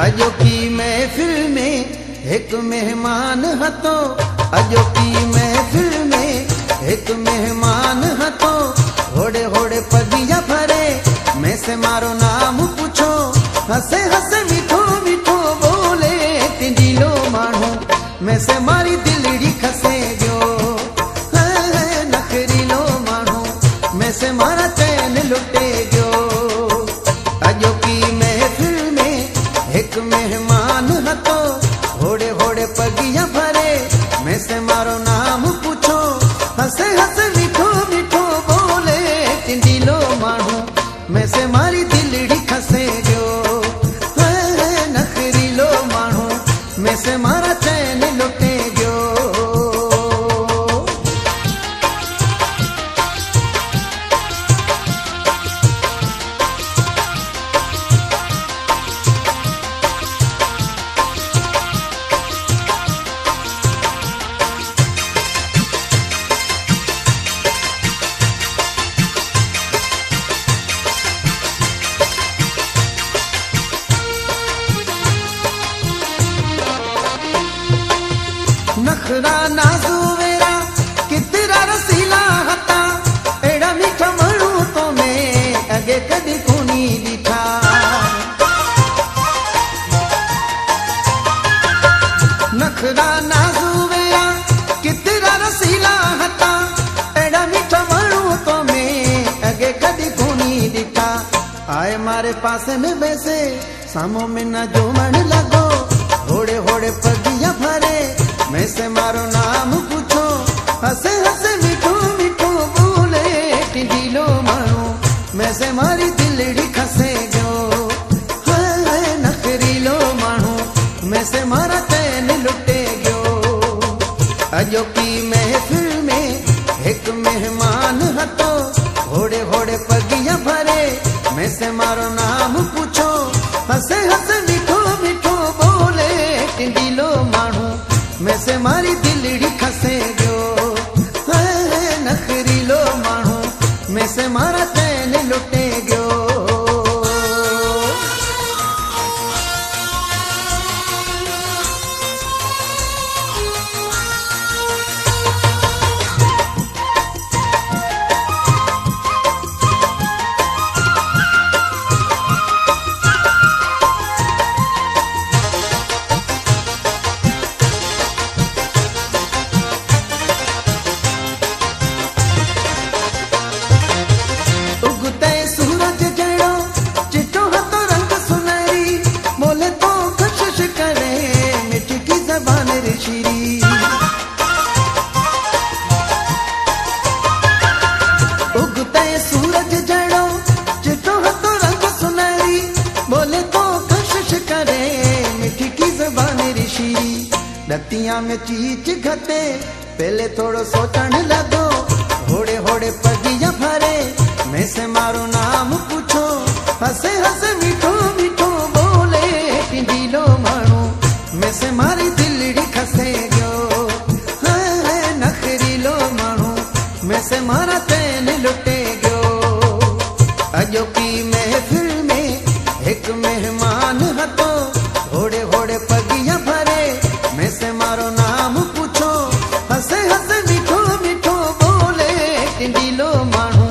अजो की महफिल में एक मेहमान हतो, अजो की महफिल में एक मेहमान हतो। होड़े होड़े पगिया भरे मैं से मारो नाम पूछो, हंसे हंसे मीठो मीठो बोले तिंडीलो मानू, मैं से मारी दिलड़ी खसे गयो नखरीलो मानू, मैं से मारा चैन लुटे गयो। अजो की महफिल में एक मेहमान हतो, होड़े होड़े पगिया भरे मैं से मारो नाम पूछो, हंसे हंसे मीठो मीठो बोले तिंडीलो मानू, मैं से मारी दिलड़ी खसे गयो नखरीलो मानू, मैं से मारा चैन लुटे गयो। नखरा नाजू वेरा कितरा रसीला हता, एड़ा मीठा मणू तो मैं अगे कदी कोनी दिठा। नखरा नाजू वेरा कितरा रसीला हता, एड़ा मीठा मणू तो मैं अगे कदी कोनी दिठा। आए मारे पास में बैसे सामो में न जो मन लगो, होड़े होड़े पगिया भरे मैं से मारो नाम पूछो, हंसे हंसे मीठो मीठो बोले तिंडीलो मानो, मैं से मारी दिलड़ी खसे गयो नखरीलो मानो, मैं से मारा चैन लुटे गयो। अजो की महफिल में एक मेहमान हतो, होड़े होड़े पगिया भरे मैं से मारो नाम पूछो, हंसे हंसे मीठो मीठो बोले तिंडीलो मानो, मैं से मारी दिलड़ी खसे गयो नखरीलो मानू, मैं से मारा चैन लुटे गयो। रतिया में चीच घटे पहले थोड़ो सोचण लगो, होड़े होड़े पगिया भरे मैं से मारो नाम पूछो, हंसे हंसे मीठो मीठो बोले तिंडीलो मानू, मैं से मारी दिलड़ी खसे गयो नखरीलो मानू, मैं से मारा चैन लुटे गयो। अजो की महफिल में एक मेहमान हतो, होड़े होड़े पगिया भरे मैं से मारो नाम पूछो, हंसे हंसे मीठो मीठो बोले तिंडीलो मानू,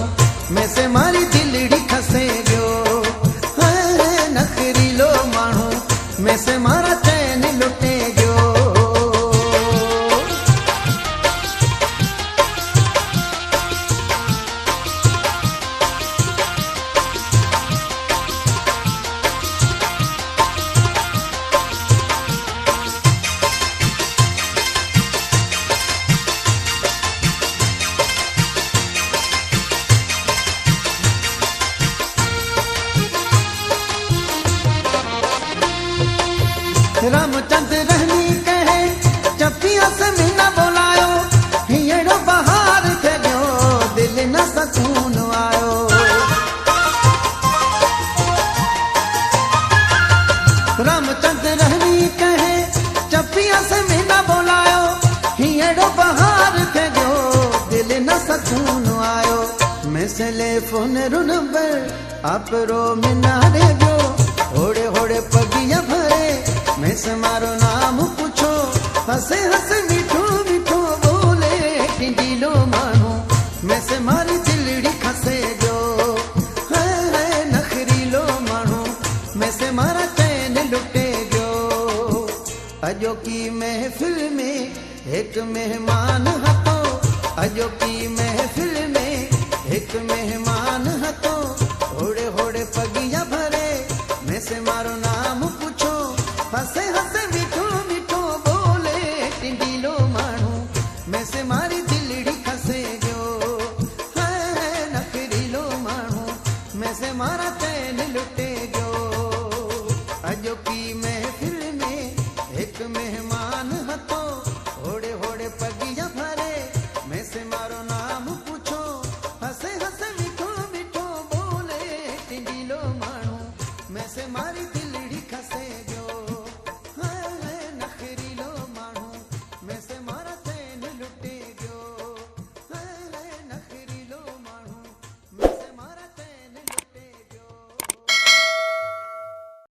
मैं से मारी दिलड़ी खसे गयो नखरीलो मानू, मैं से मारा चैन लुटे गयो। रामचंद रहनी कहे चपिया से मीना बोलायो, हियड़ो बहार थे गयो दिल न सकून आयो। रामचंद रहनी कहे चपिया से मीना बोलायो, हियड़ो बहार थे गयो दिल न सकून आयो। मैं से ले फोन रुन बर आप रो मिना रे गयो, होड़े होड़े पगिया भरे मैं से मारो नाम पूछो हसे हसे मीठो मीठो बोले टिंडीलो मानो मैं से मारी दिलड़ी खसे जो है नखरीलो मानो मैं से मारा चैन लुटे गयो अजो की महफिल में एक मेहमान हतो अजो की महफिल में एक मेहमान हतो होड़े होड़े पगिया भरे मैं से मारो नाम पूछो हसे हसे मीठो मीठो बोले टिंडीलो मानो मैं से मारी दिलड़ी खसे गयो है नखरीलो मानो मैं से मारा चैन लुटे गयो अजो की महफिल में एक मेहमान हतो होड़े होड़े पगिया भरे मैं से मारो नाम पूछो हसे हसे मीठो मीठो बोले टिंडीलो मानो मैं से मारी